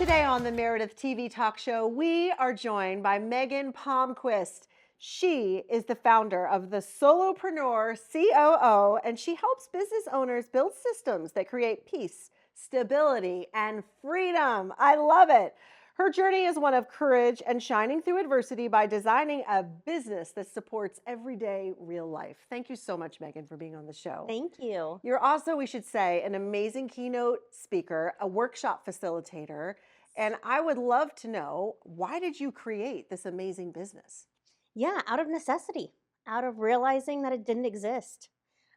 Today on the Meredith TV talk show, we are joined by Megan Palmquist. She is the founder of the Solopreneur COO, and she helps business owners build systems that create peace, stability, and freedom. I love it. Her journey is one of courage and shining through adversity by designing a business that supports everyday real life. Thank you so much, Megan, for being on the show. Thank you. You're also, we should say, an amazing keynote speaker, a workshop facilitator, and I would love to know, why did you create this amazing business? Yeah, out of necessity, out of realizing that it didn't exist.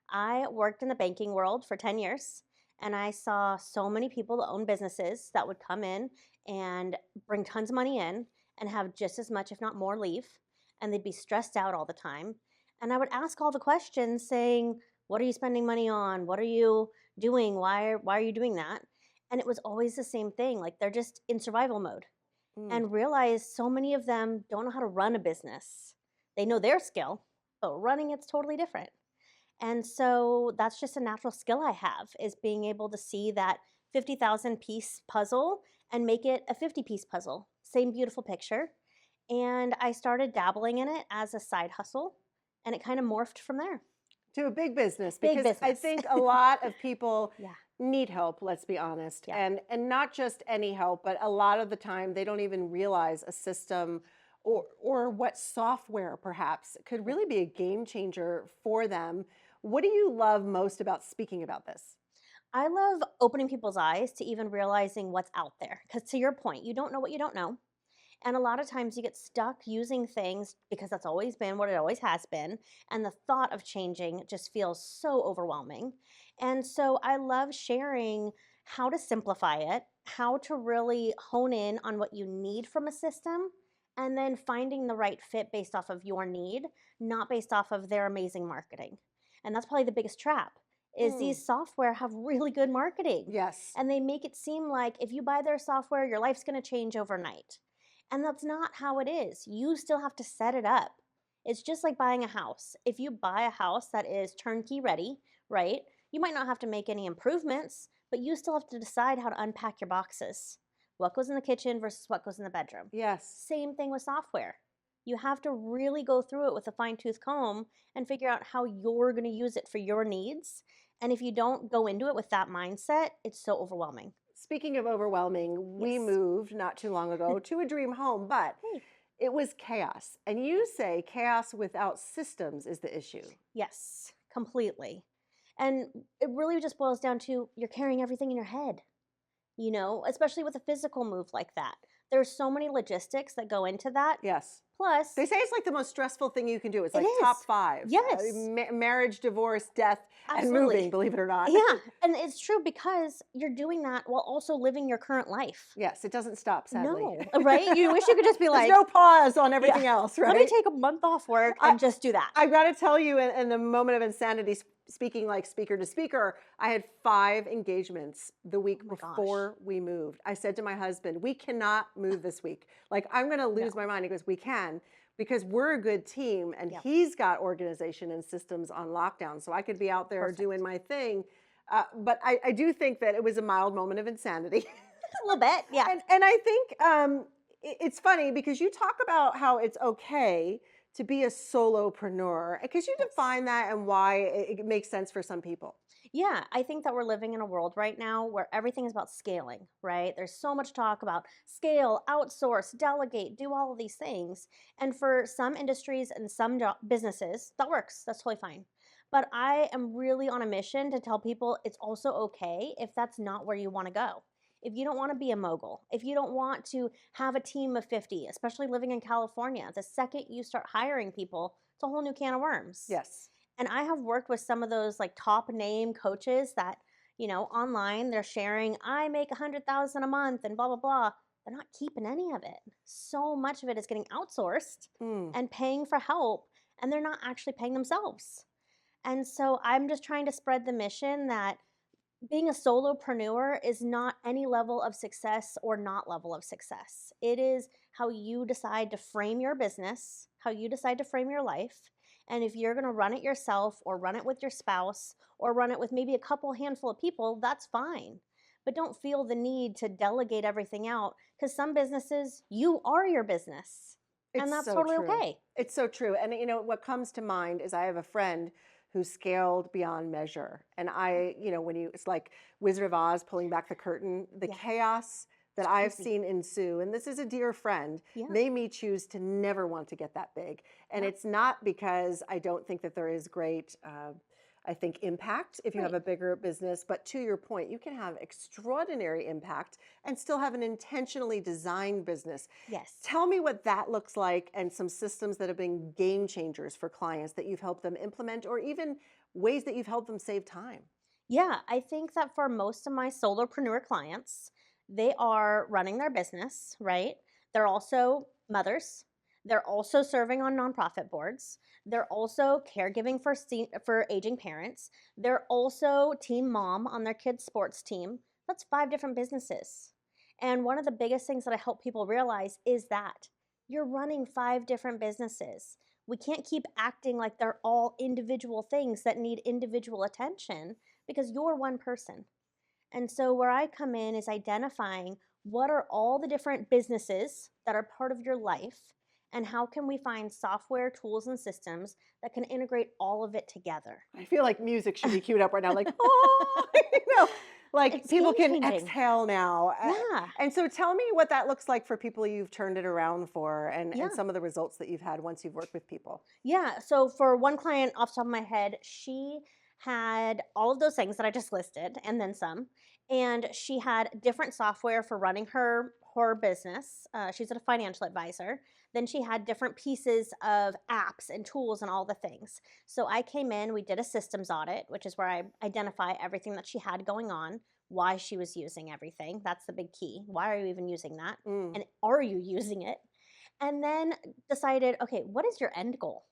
I worked in the banking world for 10 years, and I saw so many people that own businesses that would come in and bring tons of money in and have just as much, if not more, leave. And they'd be stressed out all the time. And I would ask all the questions saying, what are you spending money on? What are you doing? Why are you doing that? And it was always the same thing. Like they're just in survival mode. Mm. And realize so many of them don't know how to run a business. They know their skill, but running it's totally different. And so that's just a natural skill I have, is being able to see that 50,000 piece puzzle and make it a 50-piece puzzle. Same beautiful picture. And I started dabbling in it as a side hustle, and it kind of morphed from there. To a big business, Big because I business. think a lot of people Yeah. need help, let's be honest. Yeah. And not just any help, but a lot of the time they don't even realize a system or what software perhaps could really be a game changer for them. What do you love most about speaking about this? I love opening people's eyes to even realizing what's out there. Because to your point, you don't know what you don't know. And a lot of times you get stuck using things because that's always been what it always has been. And the thought of changing just feels so overwhelming. And so I love sharing how to simplify it, how to really hone in on what you need from a system, and then finding the right fit based off of your need, not based off of their amazing marketing. And that's probably the biggest trap is Mm. these software have really good marketing. Yes. And they make it seem like if you buy their software, your life's going to change overnight. And that's not how it is. You still have to set it up. It's just like buying a house. If you buy a house that is turnkey ready, right, you might not have to make any improvements, but you still have to decide how to unpack your boxes. What goes in the kitchen versus what goes in the bedroom. Yes. Same thing with software. You have to really go through it with a fine-tooth comb and figure out how you're going to use it for your needs. And if you don't go into it with that mindset, it's so overwhelming. Speaking of overwhelming, we Yes. moved not too long ago to a dream home, but Hey. it was chaos. And you say chaos without systems is the issue. Yes, completely. And it really just boils down to you're carrying everything in your head, especially with a physical move like that. There's so many logistics that go into that. Yes. Plus, They say it's like the most stressful thing you can do. It's It like top is. 5. Yes. Marriage, divorce, death, and Absolutely. moving, believe it or not. yeah, and it's true because you're doing that while also living your current life. Yes, it doesn't stop, sadly. No, right? You wish you could just be There's like, no pause on everything else, right? let me take a month off work and just do that. I've got to tell you, in the moment of insanity, speaking like speaker to speaker, I had 5 engagements the week Oh my gosh. before we moved. I said to my husband, we cannot move this week. Like, I'm going to lose my mind. He goes, we can, because we're a good team, and Yep. he's got organization and systems on lockdown. So I could be out there Perfect. doing my thing. But I do think that it was a mild moment of insanity. A little bit, yeah. And I think it's funny because you talk about how it's okay to be a solopreneur. Because you Yes. define that and why it makes sense for some people. Yeah, I think that we're living in a world right now where everything is about scaling, right? There's so much talk about scale, outsource, delegate, do all of these things. And for some industries and some businesses, that works. That's totally fine. But I am really on a mission to tell people it's also okay if that's not where you want to go. If you don't want to be a mogul, if you don't want to have a team of 50, especially living in California, the second you start hiring people, it's a whole new can of worms. Yes. And I have worked with some of those like top name coaches that, online they're sharing, I make 100,000 a month and blah, blah, blah. They're not keeping any of it. So much of it is getting outsourced Mm. and paying for help, and they're not actually paying themselves. And so I'm just trying to spread the mission that being a solopreneur is not any level of success or not level of success. It is how you decide to frame your business, how you decide to frame your life. And if you're going to run it yourself or run it with your spouse or run it with maybe a handful of people, that's fine. but don't feel the need to delegate everything out, because some businesses, you are your business, and It's that's so totally true. okay. It's so true. And what comes to mind is I have a friend who scaled beyond measure. And when it's like Wizard of Oz pulling back the curtain, the Yeah, chaos that it's I've crazy. seen ensue, and this is a dear friend, Yeah, made me choose to never want to get that big. And yeah, it's not because I don't think that there is great, I think, impact if you have right. a bigger business. But to your point, you can have extraordinary impact and still have an intentionally designed business. Yes. Tell me what that looks like and some systems that have been game changers for clients that you've helped them implement, or even ways that you've helped them save time. Yeah, I think that for most of my solopreneur clients, they are running their business, right? They're also mothers. They're also serving on nonprofit boards. They're also caregiving for aging parents. They're also team mom on their kids' sports team. That's 5 different businesses. And one of the biggest things that I help people realize is that you're running 5 different businesses. We can't keep acting like they're all individual things that need individual attention, because you're one person. And so, where I come in is identifying what are all the different businesses that are part of your life, and how can we find software, tools, and systems that can integrate all of it together. I feel like music should be queued up right now, like, oh, like It's people game can changing. exhale now. Yeah. And so tell me what that looks like for people you've turned it around for, and Yeah. some of the results that you've had once you've worked with people. Yeah. So for one client off the top of my head, she had all of those things that I just listed and then some. And she had different software for running her business. She's a financial advisor. Then she had different pieces of apps and tools and all the things. So I came in, we did a systems audit, which is where I identify everything that she had going on, why she was using everything. That's the big key. Why are you even using that? Mm. And are you using it? And then decided, okay, what is your end goal?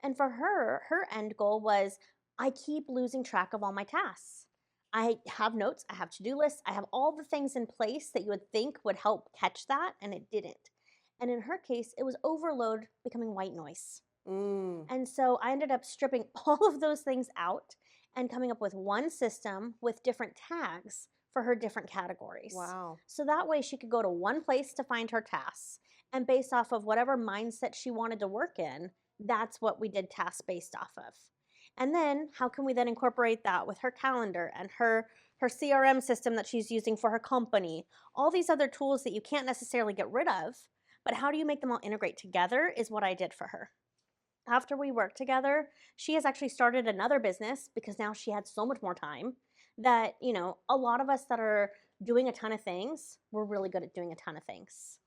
And for her, her end goal was, I keep losing track of all my tasks. I have notes, I have to do lists, I have all the things in place that you would think would help catch that, and it didn't. And in her case, it was overload becoming white noise. Mm. And so I ended up stripping all of those things out and coming up with one system with different tags for her different categories. Wow. So that way she could go to one place to find her tasks. And based off of whatever mindset she wanted to work in, that's what we did tasks based off of. And then how can we then incorporate that with her calendar and her CRM system that she's using for her company? All these other tools that you can't necessarily get rid of, but how do you make them all integrate together is what I did for her. After we worked together, she has actually started another business because now she had so much more time that, a lot of us that are doing a ton of things, we're really good at doing a ton of things.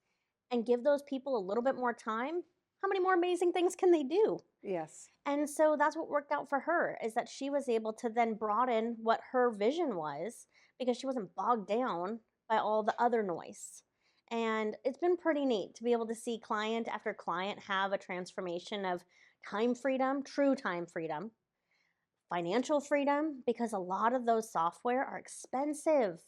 And give those people a little bit more time, how many more amazing things can they do? Yes. And so that's what worked out for her, is that she was able to then broaden what her vision was, because she wasn't bogged down by all the other noise. And it's been pretty neat to be able to see client after client have a transformation of time freedom, true time freedom, financial freedom, because a lot of those software are expensive,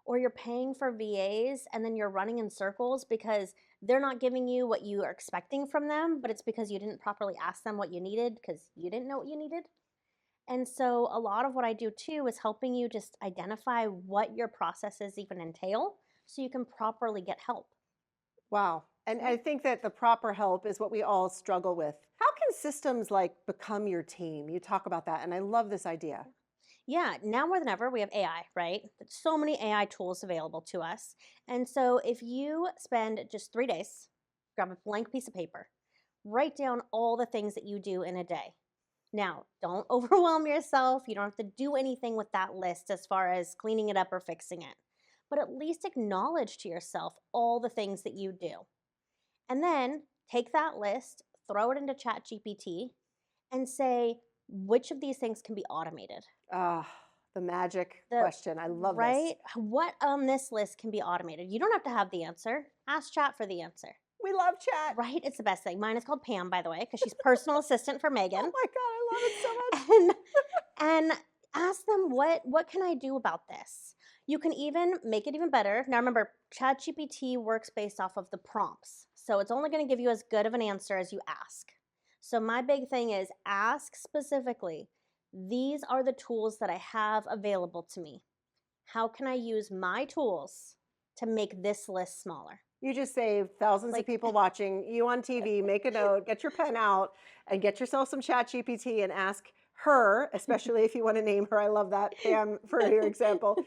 or you're paying for VAs and then you're running in circles because they're not giving you what you are expecting from them, but it's because you didn't properly ask them what you needed because you didn't know what you needed. And so a lot of what I do too is helping you just identify what your processes even entail so you can properly get help. Wow. And Yeah. I think that the proper help is what we all struggle with. How can systems like become your team? You talk about that, and I love this idea. Yeah, now more than ever, we have AI, right? There's so many AI tools available to us. And so if you spend just 3 days, grab a blank piece of paper, write down all the things that you do in a day. Now, don't overwhelm yourself. You don't have to do anything with that list as far as cleaning it up or fixing it. But at least acknowledge to yourself all the things that you do. And then take that list, throw it into ChatGPT, and say, which of these things can be automated? Ah, the magic The question. I love this. right? What on this list can be automated? You don't have to have the answer. Ask chat for the answer. We love chat. Right? It's the best thing. Mine is called Pam, by the way, because she's personal assistant for Oh Megan. my God, I love it so much. And and ask them, what can I do about this? You can even make it even better. Now remember, ChatGPT works based off of the prompts. So it's only going to give you as good of an answer as you ask. So my big thing is ask specifically, these are the tools that I have available to me. how can I use my tools to make this list smaller? You just saved thousands of Like, people watching you on TV. Make a note, get your pen out, and get yourself some Chat GPT and ask her, especially if you want to name her. I love that, Pam, for your example.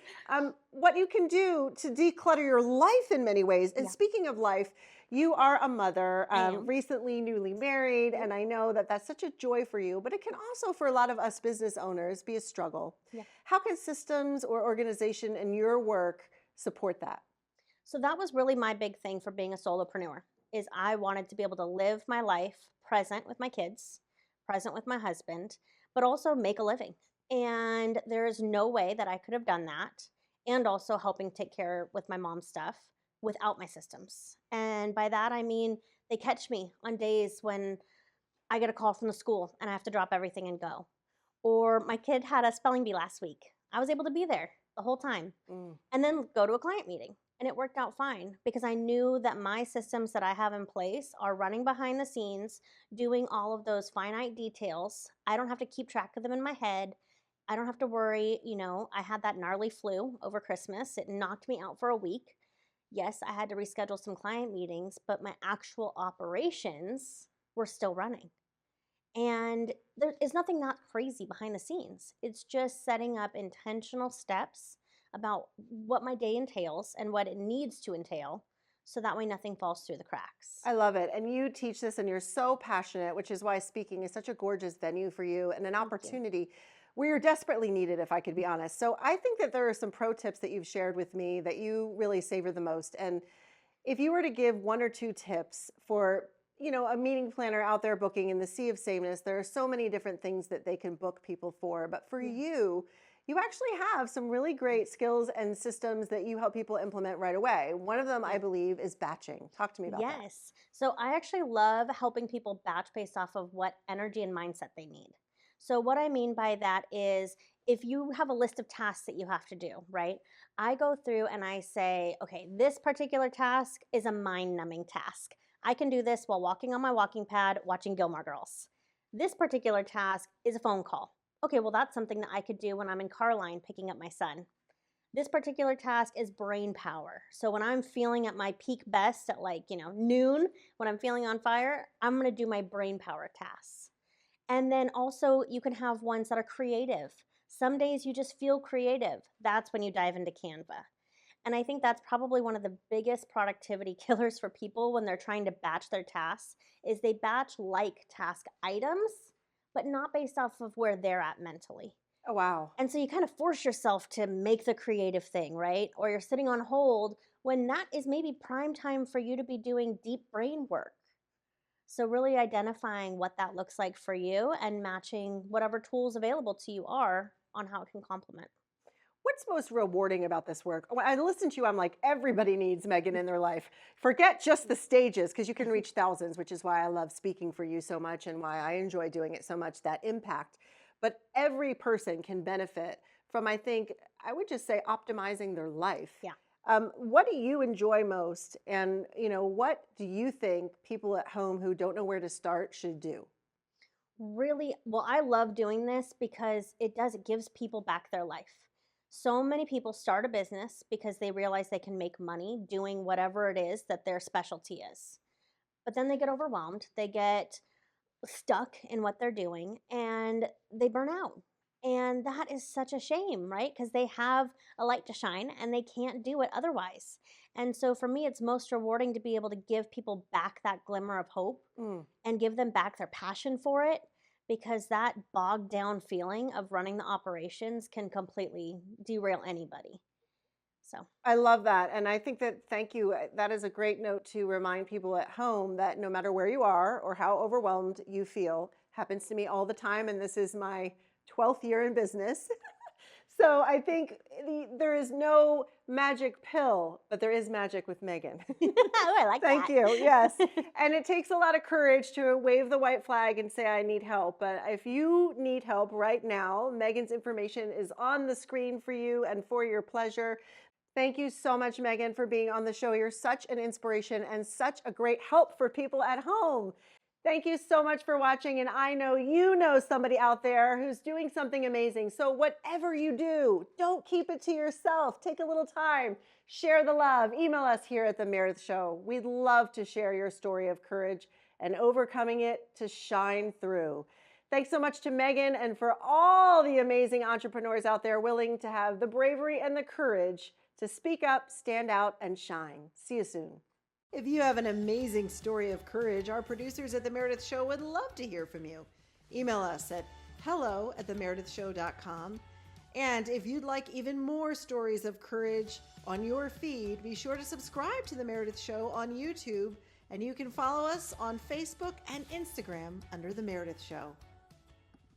What you can do to declutter your life in many ways. And yeah, speaking of life, you are a mother, I am. recently newly married, Yep. and I know that that's such a joy for you, but it can also, for a lot of us business owners, be a struggle. Yeah. How can systems or organization in your work support that? So that was really my big thing for being a solopreneur is I wanted to be able to live my life present with my kids, present with my husband, but also make a living. And there is no way that I could have done that and also helping take care with my mom's stuff without my systems. And by that I mean they catch me on days when I get a call from the school and I have to drop everything and go. Or my kid had a spelling bee last week. I was able to be there the whole time Mm. and then go to a client meeting. And it worked out fine because I knew that my systems that I have in place are running behind the scenes, doing all of those finite details. I don't have to keep track of them in my head. I don't have to worry. I had that gnarly flu over Christmas. It knocked me out for a week. Yes, I had to reschedule some client meetings, but my actual operations were still running. And there is nothing not crazy behind the scenes. It's just setting up intentional steps about what my day entails and what it needs to entail so that way nothing falls through the cracks. I love it. And you teach this and you're so passionate, which is why speaking is such a gorgeous venue for you and an Thank you. opportunity where you're desperately needed, if I could be honest. So I think that there are some pro tips that you've shared with me that you really savor the most. And if you were to give one or two tips for, a meeting planner out there booking in the sea of sameness, there are so many different things that they can book people for. But for Yeah. you actually have some really great skills and systems that you help people implement right away. One of them, I Yeah. believe, is batching. Talk to me about that. Yes. So I actually love helping people batch based off of what energy and mindset they need. So, what I mean by that is if you have a list of tasks that you have to do, right? I go through and I say, okay, this particular task is a mind numbing task. I can do this while walking on my walking pad watching Gilmore Girls. This particular task is a phone call. Okay, well, that's something that I could do when I'm in car line picking up my son. This particular task is brain power. So when I'm feeling at my peak best at noon, when I'm feeling on fire, I'm going to do my brain power tasks. And then also you can have ones that are creative. Some days you just feel creative. That's when you dive into Canva. And I think that's probably one of the biggest productivity killers for people when they're trying to batch their tasks is they batch like task items, but not based off of where they're at mentally. Oh, wow. And so you kind of force yourself to make the creative thing, right? Or you're sitting on hold when that is maybe prime time for you to be doing deep brain work. So, really identifying what that looks like for you and matching whatever tools available to you are on how it can complement. What's most rewarding about this work? When I listen to you, I'm like, everybody needs Megan in their life. Forget just the stages, because you can reach thousands, which is why I love speaking for you so much and why I enjoy doing it so much, that impact. But every person can benefit from, I think, I would just say optimizing their life. Yeah. What do you enjoy most? And, what do you think people at home who don't know where to start should do? Really, well, I love doing this because it gives people back their life. So many people start a business because they realize they can make money doing whatever it is that their specialty is. But then they get overwhelmed, they get stuck in what they're doing, and they burn out. And that is such a shame, right? Because they have a light to shine and they can't do it otherwise. And so for me, it's most rewarding to be able to give people back that glimmer of hope Mm. and give them back their passion for it because that bogged down feeling of running the operations can completely derail anybody. So, I love that. And I think that, thank you. That is a great note to remind people at home that no matter where you are or how overwhelmed you feel, happens to me all the time. And this is my 12th year in business. So I think there is no magic pill, but there is magic with Megan. oh, I like Thank that. you. Yes. And it takes a lot of courage to wave the white flag and say, I need help. But if you need help right now, Megan's information is on the screen for you and for your pleasure. Thank you so much, Megan, for being on the show. You're such an inspiration and such a great help for people at home. Thank you so much for watching. And I know you know somebody out there who's doing something amazing. So whatever you do, don't keep it to yourself. Take a little time, share the love. Email us here at The Meredith Show. We'd love to share your story of courage and overcoming it to shine through. Thanks so much to Megan and for all the amazing entrepreneurs out there willing to have the bravery and the courage to speak up, stand out, and shine. See you soon. If you have an amazing story of courage, our producers at The Meredith Show would love to hear from you. Email us at hello@themeredithshow.com. And if you'd like even more stories of courage on your feed, be sure to subscribe to The Meredith Show on YouTube, and you can follow us on Facebook and Instagram under The Meredith Show.